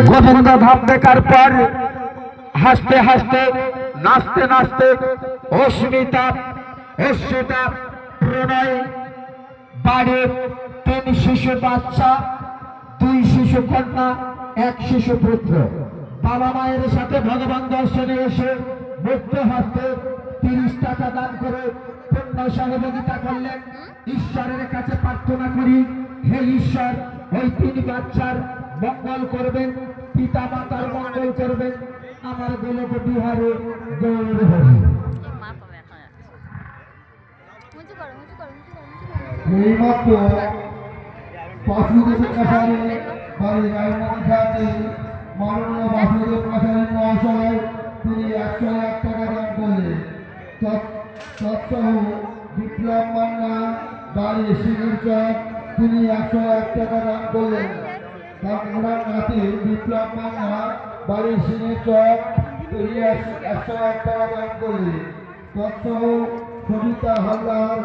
গোবিন্দ ধাম দেখার পর হাসতে হাসতে নাচতে নাচতে অস্মিতা অস্মিতা প্রণয় বাড়ির 3 শিশু বাচ্চা, 2 শিশু কন্যা, 1 শিশু পুত্র বাবা মায়ের সাথে ভগবান দর্শনে এসে মুক্ত হস্তে 30 টাকা দান করে পূর্ণ সহযোগিতা করলেন। ঈশ্বরের কাছে প্রার্থনা করি, হে ঈশ্বর ওই 3 বাচ্চার মঙ্গল করবেন, পিতা মাতার মঙ্গল করবেন, আমার গোলক বিহারে গৌর হরি। এইমাত্র বাসুদেব কাছারি বাড়ি রায়মণিখাতে মাননীয় বাসুদেব কাছারি মহাশয় তিনি 101 টাকা দান করলেন। তৎসহ বিপ্লব মান্না বাড়ি শিবিরচক তিনি 101 টাকা দান করলেন। তার নাতি বিপ্লব মান্না বাড়ি শিবিরচক তিনি 101 টাকা দান করলেন। তৎসহ সবিতা হালদার